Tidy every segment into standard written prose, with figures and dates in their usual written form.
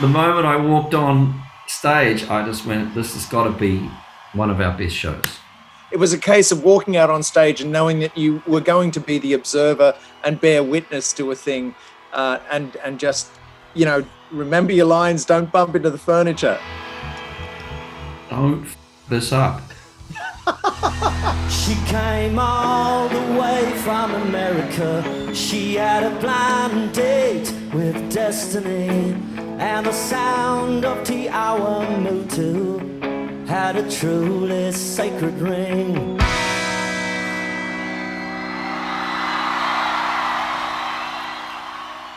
the moment I walked on stage, I just went, this has got to be one of our best shows. It was a case of walking out on stage and knowing that you were going to be the observer and bear witness to a thing, and just, remember your lines, don't bump into the furniture. Don't f this up. She came all the way from America. She had a blind date with destiny, and the sound of the hour motu had a truly sacred ring.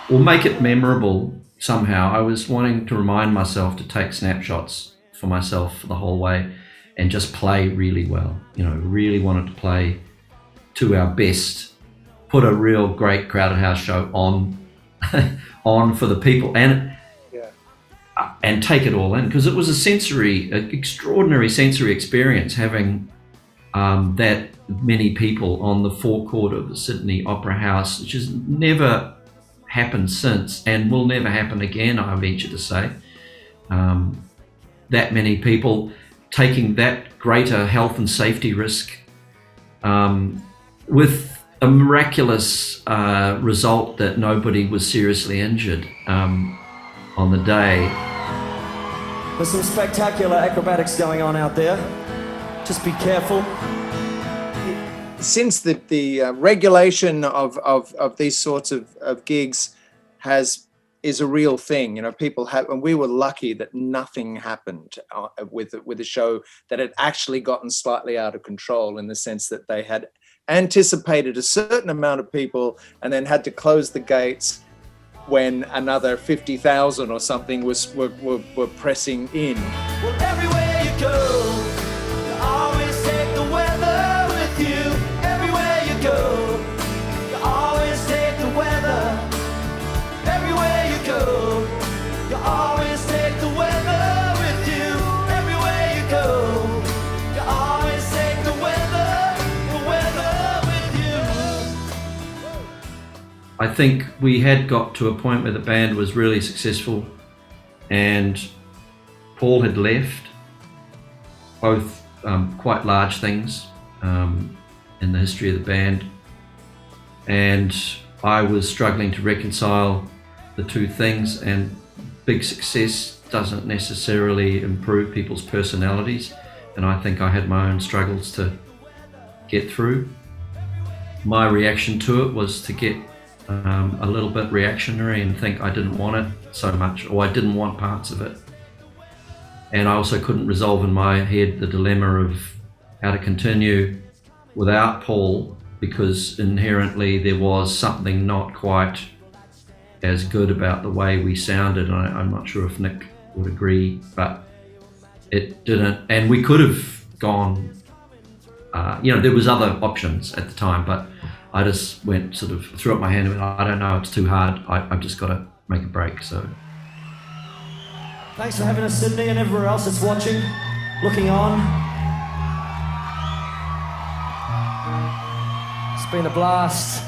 Or make it memorable somehow. I was wanting to remind myself to take snapshots for myself for the whole way and just play really well. Really wanted to play to our best, put a real great crowded house show on for the people, and take it all in, because it was an extraordinary sensory experience having that many people on the forecourt of the Sydney Opera House, which has never happened since and will never happen again, I venture to say. That many people taking that greater health and safety risk, with a miraculous result that nobody was seriously injured on the day. There's some spectacular acrobatics going on out there. Just be careful. Since the regulation of these sorts of gigs is a real thing, people have, and we were lucky that nothing happened with a show that had actually gotten slightly out of control, in the sense that they had anticipated a certain amount of people and then had to close the gates when another 50,000 or something were pressing in. Well, everywhere you go, you always take the weather with you. Everywhere you go, you always take the weather. Everywhere you go, you always take the weather with you. Everywhere you go, you always take the weather with you. I think we had got to a point where the band was really successful, and Paul had left, both quite large things in the history of the band, and I was struggling to reconcile the two things, and big success doesn't necessarily improve people's personalities, and I think I had my own struggles to get through. My reaction to it was to get a little bit reactionary and think I didn't want it so much, or I didn't want parts of it. And I also couldn't resolve in my head the dilemma of how to continue without Paul, because inherently there was something not quite as good about the way we sounded. And I'm not sure if Nick would agree, but it didn't. And we could have gone, there was other options at the time, but I just went, sort of threw up my hand and went, I don't know, it's too hard. I've just got to make a break. So thanks for having us, Sydney, and everywhere else that's watching, looking on. It's been a blast.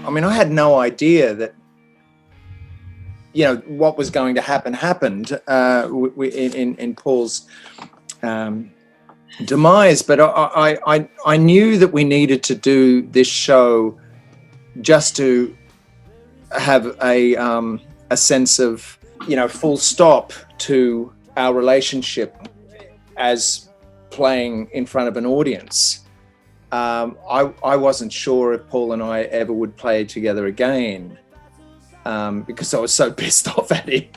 I mean, I had no idea that, what was going to happen happened in Paul's demise. But I knew that we needed to do this show just to have a sense of, full stop to our relationship as playing in front of an audience. I wasn't sure if Paul and I ever would play together again, because I was so pissed off at him.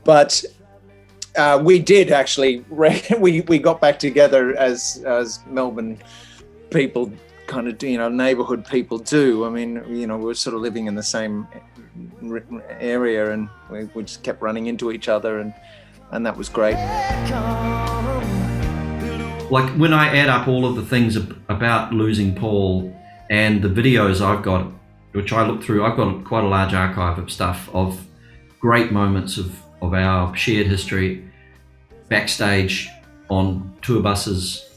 But we did actually. We got back together as Melbourne people kind of, neighbourhood people do. I mean, we were sort of living in the same area, and we just kept running into each other, and that was great. Like, when I add up all of the things about losing Paul and the videos I've got, which I look through, I've got quite a large archive of stuff, of great moments of our shared history, backstage, on tour buses.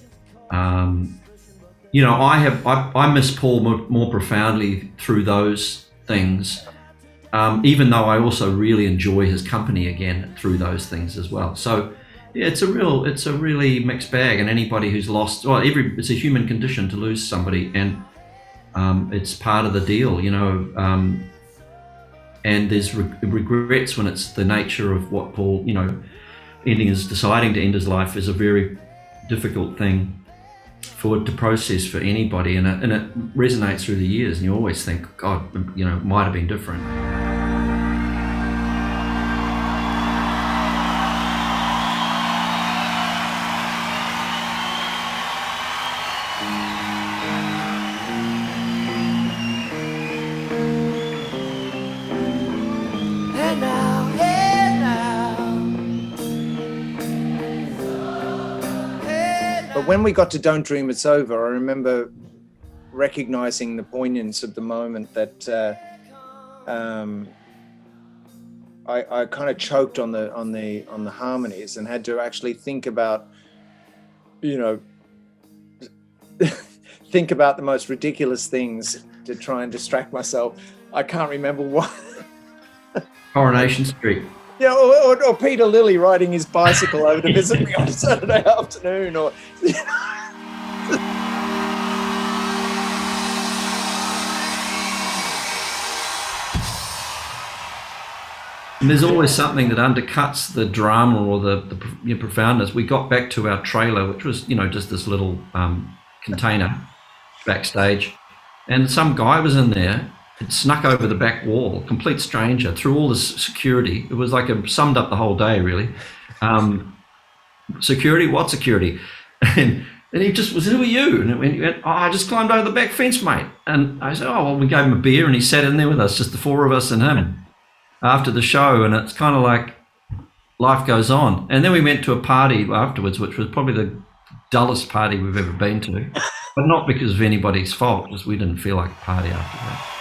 You know, I miss Paul more profoundly through those things, even though I also really enjoy his company again through those things as well. So yeah, it's a really mixed bag, and anybody who's lost, well, it's a human condition to lose somebody, and it's part of the deal, you know. And there's regrets when it's the nature of what Paul, you know, deciding to end his life is a very difficult thing for it to process for anybody, and it resonates through the years, and you always think, God, you know, it might have been different. And now, and now. But when we got to Don't Dream It's Over, I remember recognizing the poignance of the moment that I kind of choked on the harmonies and had to actually think about, you know, think about the most ridiculous things to try and distract myself. I can't remember what. Coronation Street. Yeah, or Peter Lilly riding his bicycle over to visit me on a Saturday afternoon, or. And there's always something that undercuts the drama or the profoundness. We got back to our trailer, which was, you know, just this little container backstage, and some guy was in there. It snuck over the back wall, complete stranger, through all this security. It was like summed up the whole day, really. Security? What security? And he just was, who are you? And he went, oh, I just climbed over the back fence, mate. And I said, oh, well, we gave him a beer, and he sat in there with us, just the four of us and him, after the show. And it's kind of like life goes on. And then we went to a party afterwards, which was probably the dullest party we've ever been to, but not because of anybody's fault, because we didn't feel like a party after that.